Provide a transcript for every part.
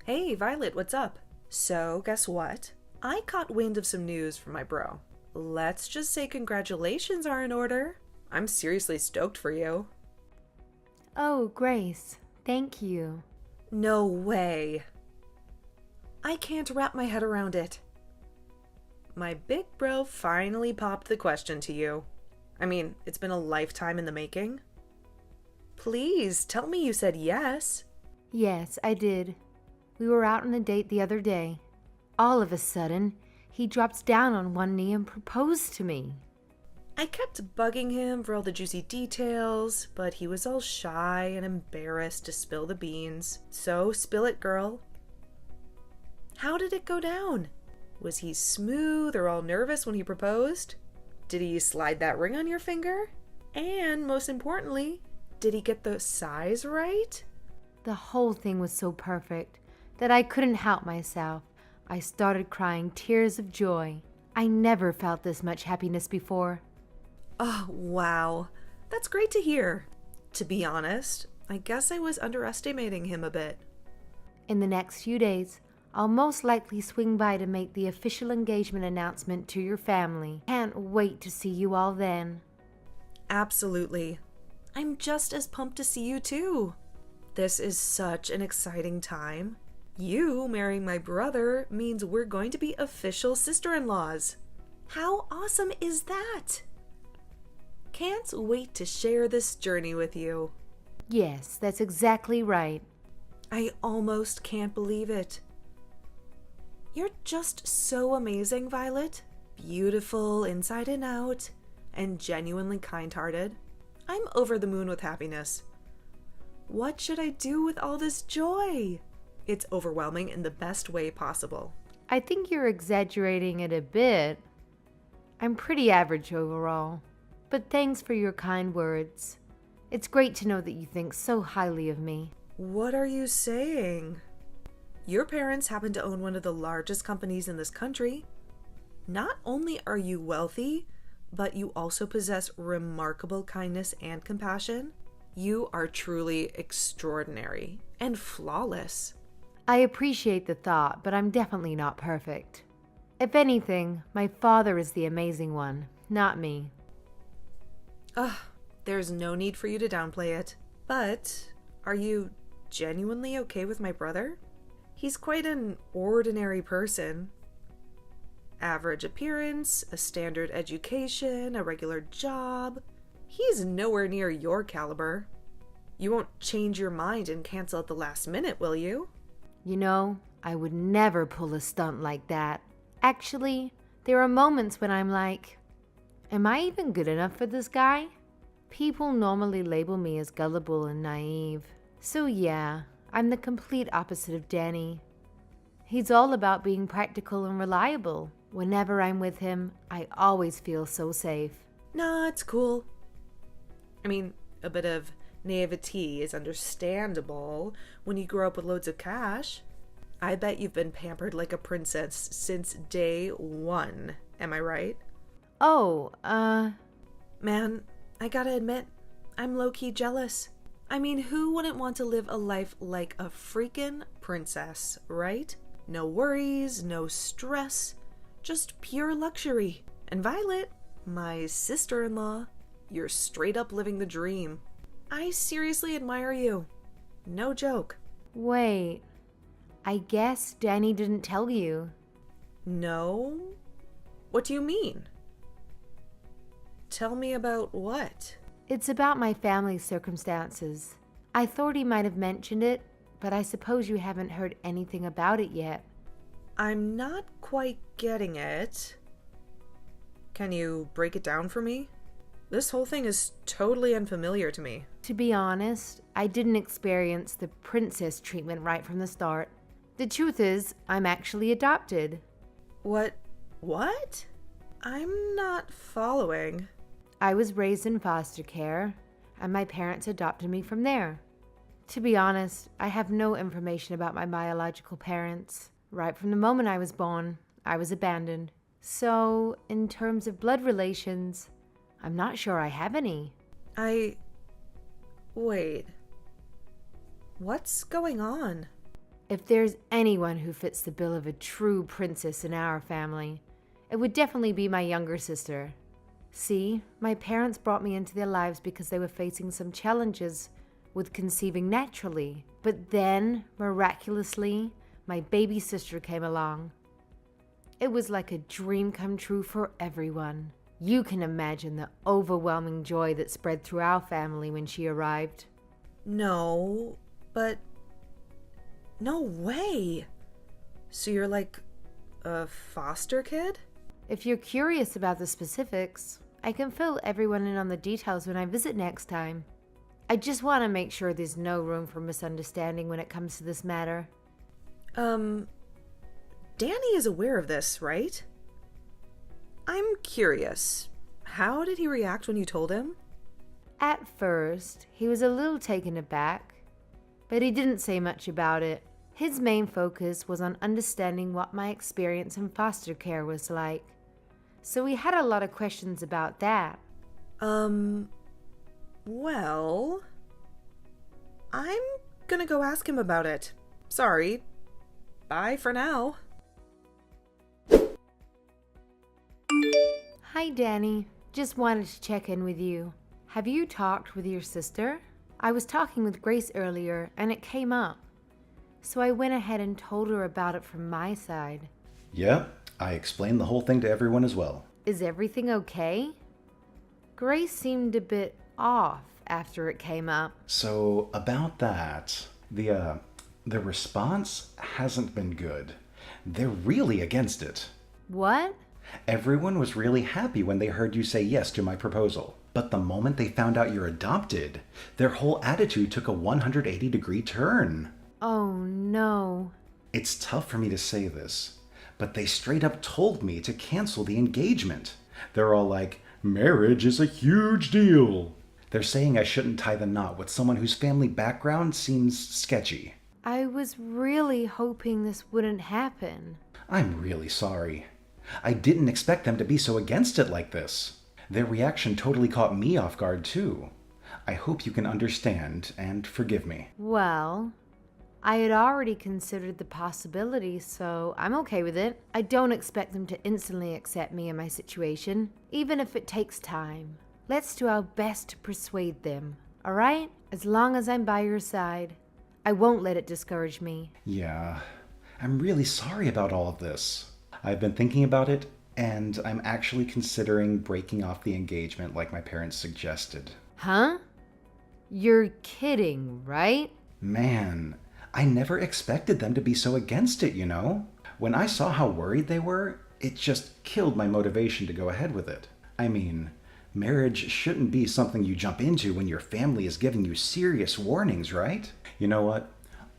Hey, Violet, what's up? So, guess what? I caught wind of some news from my bro. Let's just say congratulations are in order. I'm seriously stoked for you. Oh, Grace, thank you. No way. I can't wrap my head around it. My big bro finally popped the question to you. I mean, it's been a lifetime in the making. Please tell me you said yes. Yes, I did. We were out on a date the other day. All of a sudden, he drops down on one knee and proposed to me. I kept bugging him for all the juicy details, but he was all shy and embarrassed to spill the beans. So, spill it, girl. How did it go down? Was he smooth or all nervous when he proposed? Did he slide that ring on your finger? And most importantly, did he get the size right? The whole thing was so perfect that I couldn't help myself. I started crying tears of joy. I never felt this much happiness before. Oh, wow. That's great to hear. To be honest, I guess I was underestimating him a bit. In the next few days, I'll most likely swing by to make the official engagement announcement to your family. Can't wait to see you all then. Absolutely. I'm just as pumped to see you too. This is such an exciting time. You marrying my brother means we're going to be official sister-in-laws. How awesome is that? Can't wait to share this journey with you. Yes, that's exactly right. I almost can't believe it. You're just so amazing, Violet. Beautiful inside and out, and genuinely kind-hearted. I'm over the moon with happiness. What should I do with all this joy? It's overwhelming in the best way possible. I think you're exaggerating it a bit. I'm pretty average overall, but thanks for your kind words. It's great to know that you think so highly of me. What are you saying? Your parents happen to own one of the largest companies in this country. Not only are you wealthy, but you also possess remarkable kindness and compassion. You are truly extraordinary and flawless. I appreciate the thought, but I'm definitely not perfect. If anything, my father is the amazing one, not me. Ugh, there's no need for you to downplay it. But are you genuinely okay with my brother? He's quite an ordinary person. Average appearance, a standard education, a regular job. He's nowhere near your caliber. You won't change your mind and cancel at the last minute, will you? You know, I would never pull a stunt like that. Actually, there are moments when I'm like, am I even good enough for this guy? People normally label me as gullible and naive. So yeah, I'm the complete opposite of Danny. He's all about being practical and reliable. Whenever I'm with him, I always feel so safe. Nah, it's cool. I mean, a bit of naivety is understandable when you grow up with loads of cash. I bet you've been pampered like a princess since day one. Am I right? Oh, Man, I gotta admit, I'm low-key jealous. I mean, who wouldn't want to live a life like a freaking princess, right? No worries, no stress, just pure luxury. And Violet, my sister-in-law, you're straight up living the dream. I seriously admire you. No joke. wait. I guess Danny didn't tell you. No? What do you mean? Tell me about what? It's about my family's circumstances. I thought he might have mentioned it, but I suppose you haven't heard anything about it yet. I'm not quite getting it. Can you break it down for me? This whole thing is totally unfamiliar to me. To be honest, I didn't experience the princess treatment right from the start. The truth is, I'm actually adopted. What? What? I'm not following. I was raised in foster care, and my parents adopted me from there. To be honest, I have no information about my biological parents. Right from the moment I was born, I was abandoned. So, in terms of blood relations, I'm not sure I have any. Wait. What's going on? If there's anyone who fits the bill of a true princess in our family, it would definitely be my younger sister. See, my parents brought me into their lives because they were facing some challenges with conceiving naturally. But then, miraculously, my baby sister came along. It was like a dream come true for everyone. You can imagine the overwhelming joy that spread through our family when she arrived. No, but... No way! So you're like a foster kid? If you're curious about the specifics, I can fill everyone in on the details when I visit next time. I just want to make sure there's no room for misunderstanding when it comes to this matter. Danny is aware of this, right? I'm curious. How did he react when you told him? At first, he was a little taken aback, but he didn't say much about it. His main focus was on understanding what my experience in foster care was like. So we had a lot of questions about that. Well, I'm gonna go ask him about it. Sorry. Bye for now. Hi, Danny. Just wanted to check in with you. Have you talked with your sister? I was talking with Grace earlier, and it came up. So I went ahead and told her about it from my side. Yeah, I explained the whole thing to everyone as well. Is everything okay? Grace seemed a bit off after it came up. So, about that, the response hasn't been good. They're really against it. What? Everyone was really happy when they heard you say yes to my proposal. But the moment they found out you're adopted, their whole attitude took a 180-degree turn. Oh, no. It's tough for me to say this, but they straight up told me to cancel the engagement. They're all like, marriage is a huge deal. They're saying I shouldn't tie the knot with someone whose family background seems sketchy. I was really hoping this wouldn't happen. I'm really sorry. I didn't expect them to be so against it like this. Their reaction totally caught me off guard too. I hope you can understand and forgive me. Well, I had already considered the possibility, so I'm okay with it. I don't expect them to instantly accept me in my situation, even if it takes time. Let's do our best to persuade them, all right? As long as I'm by your side, I won't let it discourage me. Yeah, I'm really sorry about all of this. I've been thinking about it, and I'm actually considering breaking off the engagement like my parents suggested. Huh? You're kidding, right? Man, I never expected them to be so against it, you know? When I saw how worried they were, it just killed my motivation to go ahead with it. I mean, marriage shouldn't be something you jump into when your family is giving you serious warnings, right? You know what?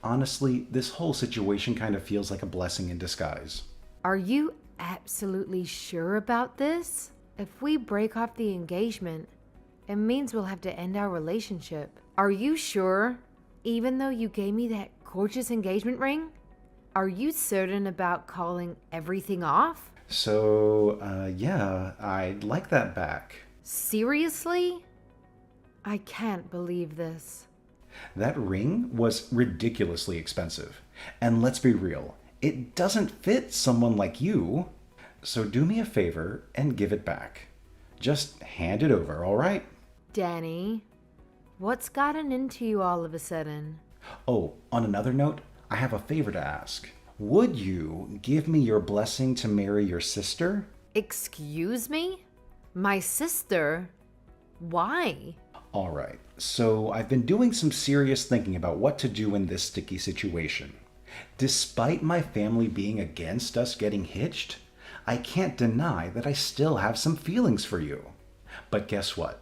Honestly, this whole situation kind of feels like a blessing in disguise. Are you absolutely sure about this? If we break off the engagement, it means we'll have to end our relationship. Are you sure? Even though you gave me that gorgeous engagement ring? Are you certain about calling everything off? So, yeah, I'd like that back. Seriously? I can't believe this. That ring was ridiculously expensive. And let's be real, it doesn't fit someone like you. So do me a favor and give it back. Just hand it over, all right? Danny, what's gotten into you all of a sudden? Oh, on another note, I have a favor to ask. Would you give me your blessing to marry your sister? Excuse me? My sister? Why? All right, so I've been doing some serious thinking about what to do in this sticky situation. Despite my family being against us getting hitched, I can't deny that I still have some feelings for you. But guess what?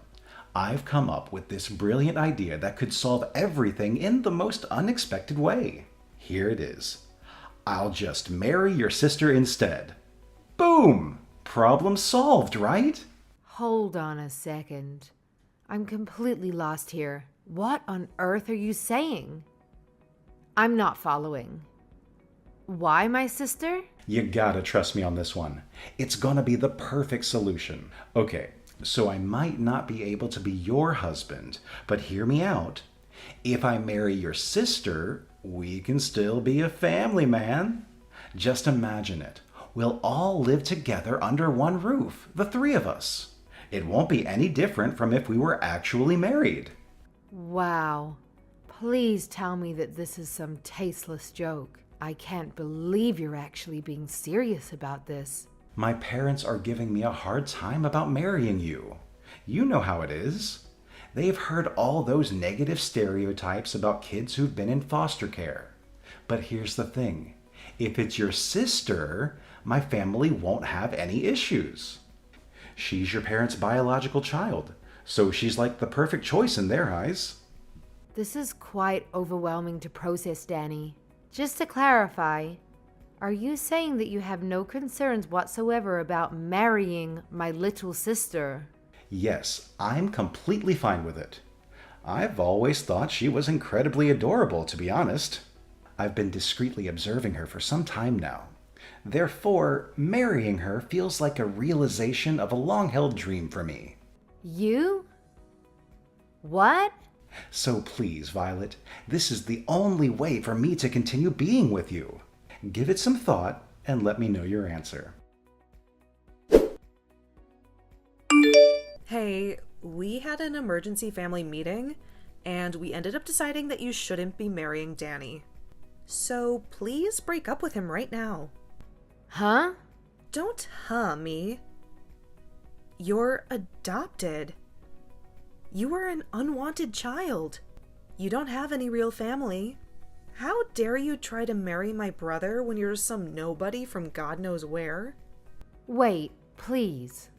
I've come up with this brilliant idea that could solve everything in the most unexpected way. Here it is. I'll just marry your sister instead. Boom! Problem solved, right? Hold on a second. I'm completely lost here. What on earth are you saying? I'm not following. Why my sister? You gotta trust me on this one. It's gonna be the perfect solution. Okay, so I might not be able to be your husband, but hear me out. If I marry your sister, We can still be a family, man. Just imagine it. We'll all live together under one roof, the three of us. It won't be any different from if we were actually married. Wow. Please tell me that this is some tasteless joke. I can't believe you're actually being serious about this. My parents are giving me a hard time about marrying you. You know how it is. They've heard all those negative stereotypes about kids who've been in foster care. But here's the thing. If it's your sister, my family won't have any issues. She's your parents' biological child, so she's like the perfect choice in their eyes. This is quite overwhelming to process, Danny. Just to clarify, are you saying that you have no concerns whatsoever about marrying my little sister? Yes, I'm completely fine with it. I've always thought she was incredibly adorable, to be honest. I've been discreetly observing her for some time now. Therefore, marrying her feels like a realization of a long-held dream for me. You? What? So please, Violet, this is the only way for me to continue being with you. Give it some thought and let me know your answer. Hey, we had an emergency family meeting, and we ended up deciding that you shouldn't be marrying Danny. So please break up with him right now. Huh? Don't me. You're adopted. You were an unwanted child. You don't have any real family. How dare you try to marry my brother when you're some nobody from God knows where? Wait, please.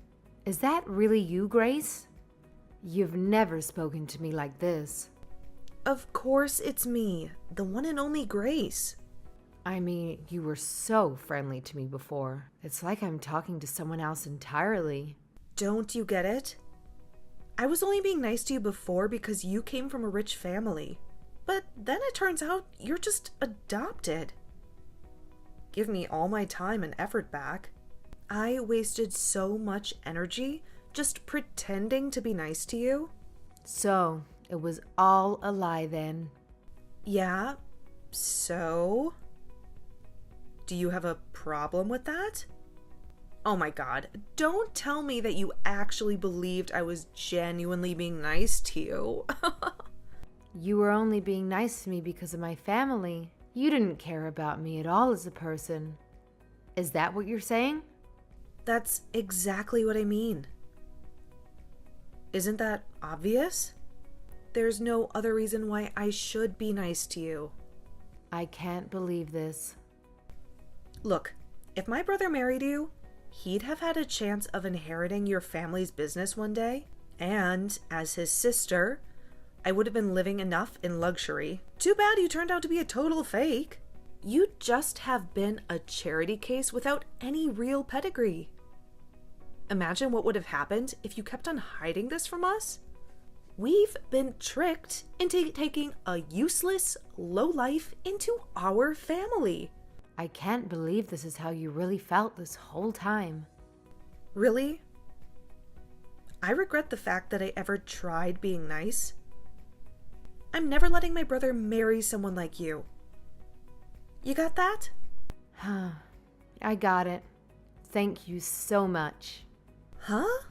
Is that really you, Grace? You've never spoken to me like this. Of course it's me, the one and only Grace. I mean, you were so friendly to me before. It's like I'm talking to someone else entirely. Don't you get it? I was only being nice to you before because you came from a rich family. But then it turns out you're just adopted. Give me all my time and effort back. I wasted so much energy just pretending to be nice to you. So, it was all a lie then. Yeah, so? Do you have a problem with that? Oh my god, don't tell me that you actually believed I was genuinely being nice to you. You were only being nice to me because of my family. You didn't care about me at all as a person. Is that what you're saying? That's exactly what I mean. Isn't that obvious? There's no other reason why I should be nice to you. I can't believe this. Look, if my brother married you, he'd have had a chance of inheriting your family's business one day, and as his sister, I would have been living enough in luxury. Too bad you turned out to be a total fake. You'd just have been a charity case without any real pedigree. Imagine what would have happened if you kept on hiding this from us. We've been tricked into taking a useless lowlife into our family. I can't believe this is how you really felt this whole time. Really? I regret the fact that I ever tried being nice. I'm never letting my brother marry someone like you. You got that? I got it. Thank you so much. Huh?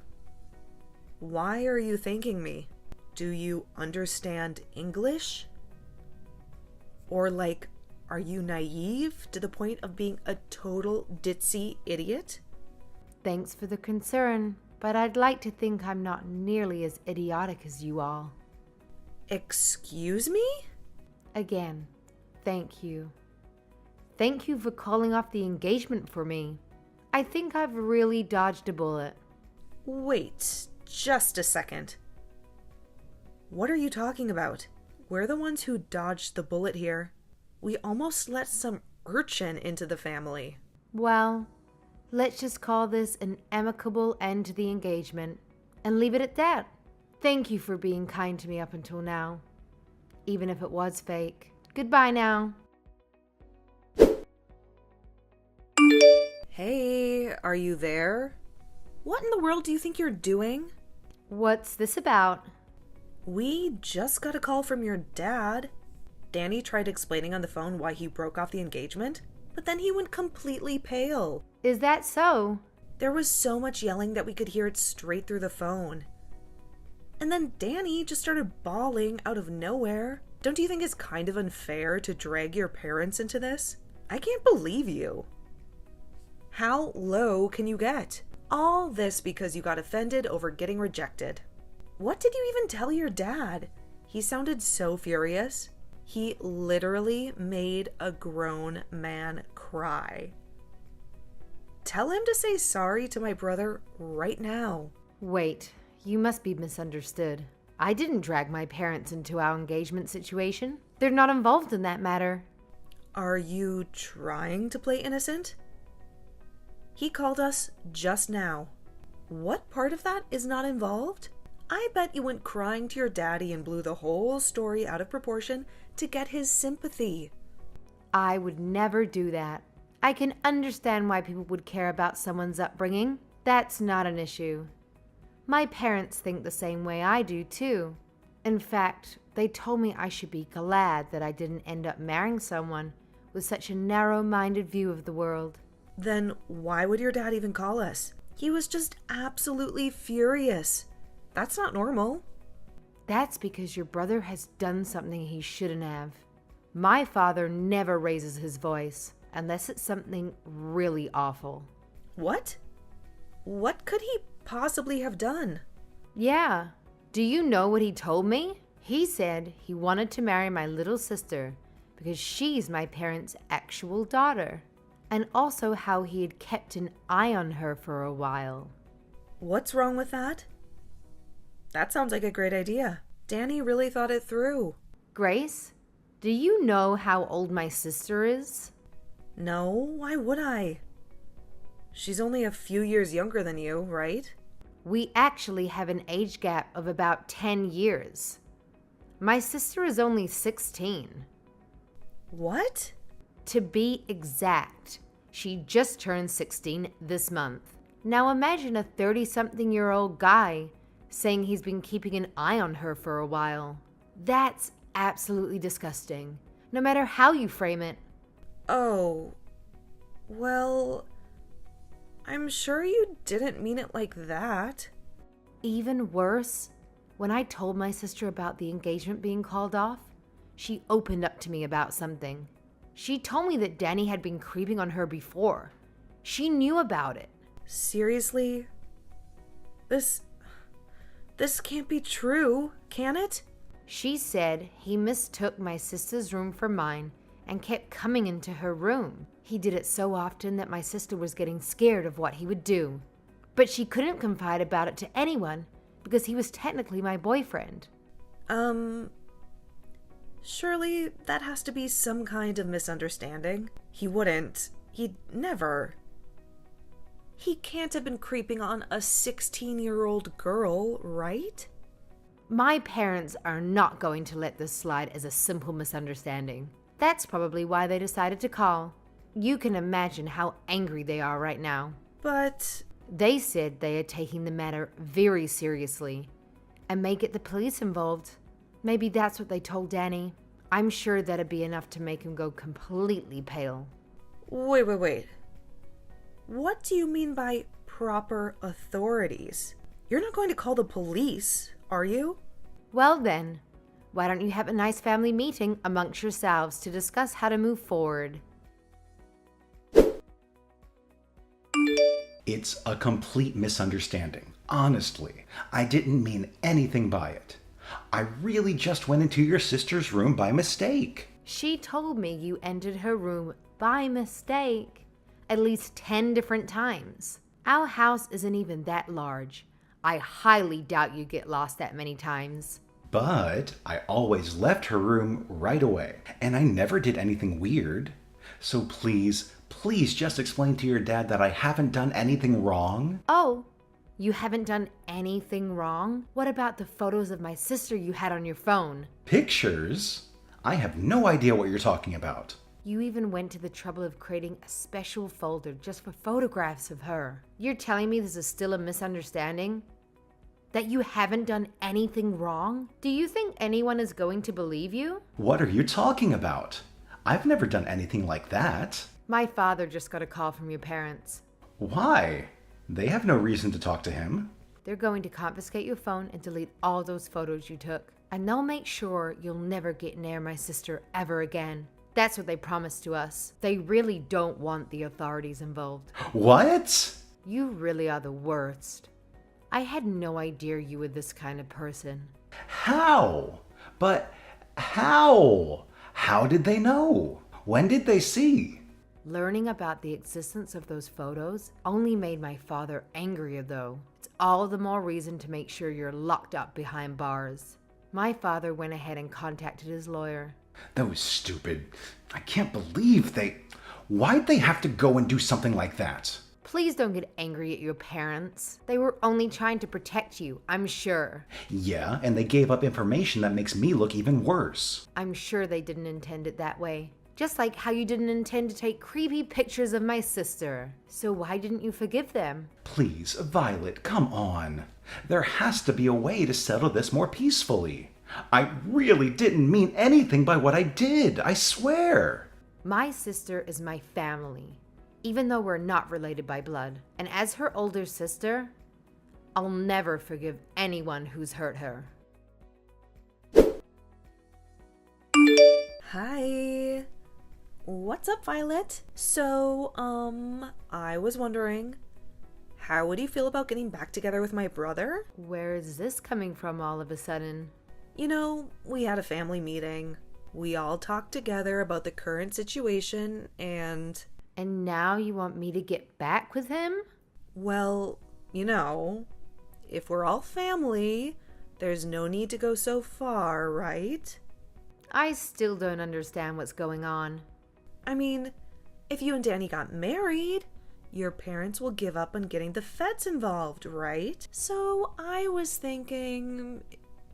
Why are you thanking me? Do you understand English? Or like, are you naive to the point of being a total ditzy idiot? Thanks for the concern, but I'd like to think I'm not nearly as idiotic as you all. Excuse me? Again, thank you. Thank you for calling off the engagement for me. I think I've really dodged a bullet. Wait, just a second. What are you talking about? We're the ones who dodged the bullet here. We almost let some urchin into the family. Well, let's just call this an amicable end to the engagement and leave it at that. Thank you for being kind to me up until now, even if it was fake. Goodbye now. Hey, are you there? What in the world do you think you're doing? What's this about? We just got a call from your dad. Danny tried explaining on the phone why he broke off the engagement, but then he went completely pale. Is that so? There was so much yelling that we could hear it straight through the phone. And then Danny just started bawling out of nowhere. Don't you think it's kind of unfair to drag your parents into this? I can't believe you. How low can you get? All this because you got offended over getting rejected. What did you even tell your dad? He sounded so furious. He literally made a grown man cry. Tell him to say sorry to my brother right now. Wait, you must be misunderstood. I didn't drag my parents into our engagement situation. They're not involved in that matter. Are you trying to play innocent? He called us just now. What part of that is not involved? I bet you went crying to your daddy and blew the whole story out of proportion to get his sympathy. I would never do that. I can understand why people would care about someone's upbringing. That's not an issue. My parents think the same way I do, too. In fact, they told me I should be glad that I didn't end up marrying someone with such a narrow-minded view of the world. Then why would your dad even call us? He was just absolutely furious. That's not normal. That's because your brother has done something he shouldn't have. My father never raises his voice unless it's something really awful. What? What could he possibly have done? Yeah. Do you know what he told me? He said he wanted to marry my little sister because she's my parents' actual daughter. And also how he had kept an eye on her for a while. What's wrong with that? That sounds like a great idea. Danny really thought it through. Grace, do you know how old my sister is? No, why would I? She's only a few years younger than you, right? We actually have an age gap of about 10 years. My sister is only 16. What? To be exact, she just turned 16 this month. Now imagine a 30-something-year-old guy saying he's been keeping an eye on her for a while. That's absolutely disgusting, no matter how you frame it. Oh, well, I'm sure you didn't mean it like that. Even worse, when I told my sister about the engagement being called off, she opened up to me about something. She told me that Danny had been creeping on her before. She knew about it. Seriously? This can't be true, can it? She said he mistook my sister's room for mine and kept coming into her room. He did it so often that my sister was getting scared of what he would do. But she couldn't confide about it to anyone because he was technically my boyfriend. Surely that has to be some kind of misunderstanding. He'd never. He can't have been creeping on a 16-year-old girl, right? My parents are not going to let this slide as a simple misunderstanding. That's probably why they decided to call. You can imagine how angry they are right now. But they said they are taking the matter very seriously and may get the police involved. Maybe that's what they told Danny. I'm sure that'd be enough to make him go completely pale. Wait. What do you mean by proper authorities? You're not going to call the police, are you? Well then, why don't you have a nice family meeting amongst yourselves to discuss how to move forward? It's a complete misunderstanding. Honestly, I didn't mean anything by it. I really just went into your sister's room by mistake. She told me you entered her room by mistake at least 10 different times. Our house isn't even that large. I highly doubt you get lost that many times. But I always left her room right away, and I never did anything weird. So please just explain to your dad that I haven't done anything wrong. Oh, you haven't done anything wrong? What about the photos of my sister you had on your phone? Pictures? I have no idea what you're talking about. You even went to the trouble of creating a special folder just for photographs of her. You're telling me this is still a misunderstanding? That you haven't done anything wrong? Do you think anyone is going to believe you? What are you talking about? I've never done anything like that. My father just got a call from your parents. Why? They have no reason to talk to him. They're going to confiscate your phone and delete all those photos you took. And they'll make sure you'll never get near my sister ever again. That's what they promised to us. They really don't want the authorities involved. What? You really are the worst. I had no idea you were this kind of person. How? But how? How did they know? When did they see? Learning about the existence of those photos only made my father angrier, though. It's all the more reason to make sure you're locked up behind bars. My father went ahead and contacted his lawyer. That was stupid. I can't believe Why'd they have to go and do something like that? Please don't get angry at your parents. They were only trying to protect you, I'm sure. Yeah, and they gave up information that makes me look even worse. I'm sure they didn't intend it that way. Just like how you didn't intend to take creepy pictures of my sister. So why didn't you forgive them? Please, Violet, come on. There has to be a way to settle this more peacefully. I really didn't mean anything by what I did, I swear. My sister is my family, even though we're not related by blood. And as her older sister, I'll never forgive anyone who's hurt her. Hi. What's up, Violet? So, I was wondering, how would you feel about getting back together with my brother? Where is this coming from all of a sudden? You know, we had a family meeting. We all talked together about the current situation and... And now you want me to get back with him? Well, you know, if we're all family, there's no need to go so far, right? I still don't understand what's going on. I mean, if you and Danny got married, your parents will give up on getting the feds involved, right? So I was thinking,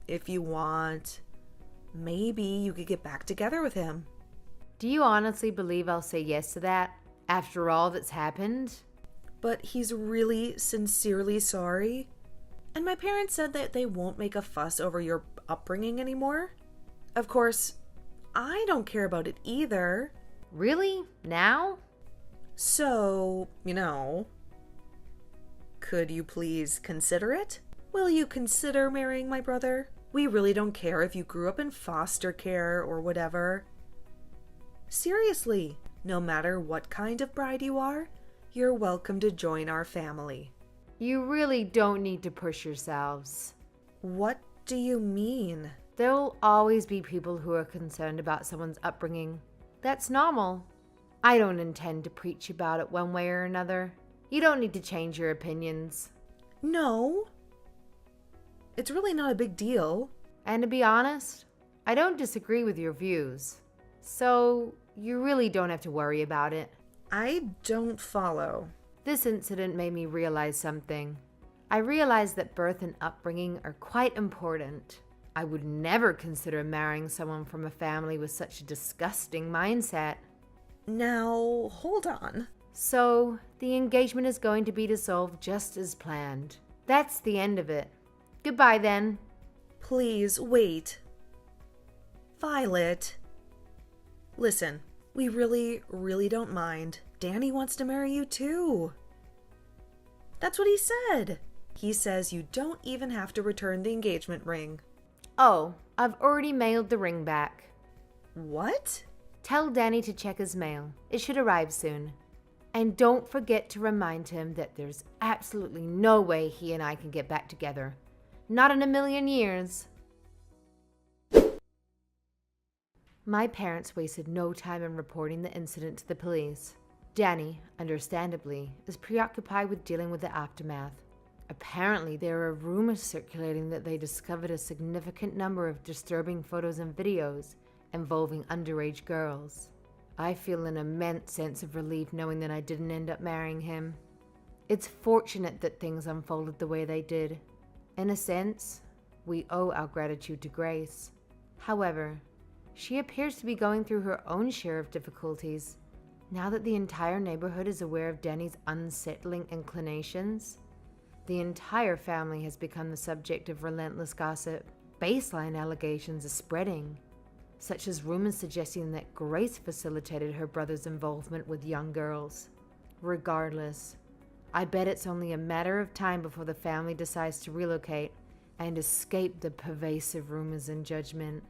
if you want, maybe you could get back together with him. Do you honestly believe I'll say yes to that, after all that's happened? But he's really sincerely sorry. And my parents said that they won't make a fuss over your upbringing anymore. Of course, I don't care about it either. Really? Now? So, you know, could you please consider it? Will you consider marrying my brother? We really don't care if you grew up in foster care or whatever. Seriously, no matter what kind of bride you are, you're welcome to join our family. You really don't need to push yourselves. What do you mean? There'll always be people who are concerned about someone's upbringing. That's normal. I don't intend to preach about it one way or another. You don't need to change your opinions. No. It's really not a big deal. And to be honest, I don't disagree with your views. So you really don't have to worry about it. I don't follow. This incident made me realize something. I realized that birth and upbringing are quite important. I would never consider marrying someone from a family with such a disgusting mindset. Now, hold on. So, the engagement is going to be dissolved just as planned. That's the end of it. Goodbye then. Please, wait. Violet. Listen, we really don't mind. Danny wants to marry you too. That's what he said. He says you don't even have to return the engagement ring. Oh, I've already mailed the ring back. What? Tell Danny to check his mail. It should arrive soon. And don't forget to remind him that there's absolutely no way he and I can get back together. Not in a million years. My parents wasted no time in reporting the incident to the police. Danny, understandably, is preoccupied with dealing with the aftermath. Apparently, there are rumors circulating that they discovered a significant number of disturbing photos and videos involving underage girls. I feel an immense sense of relief knowing that I didn't end up marrying him. It's fortunate that things unfolded the way they did. In a sense, we owe our gratitude to Grace. However, she appears to be going through her own share of difficulties. Now that the entire neighborhood is aware of Danny's unsettling inclinations, The entire family has become the subject of relentless gossip. Baseline allegations are spreading, such as rumors suggesting that Grace facilitated her brother's involvement with young girls. Regardless, I bet it's only a matter of time before the family decides to relocate and escape the pervasive rumors and judgment.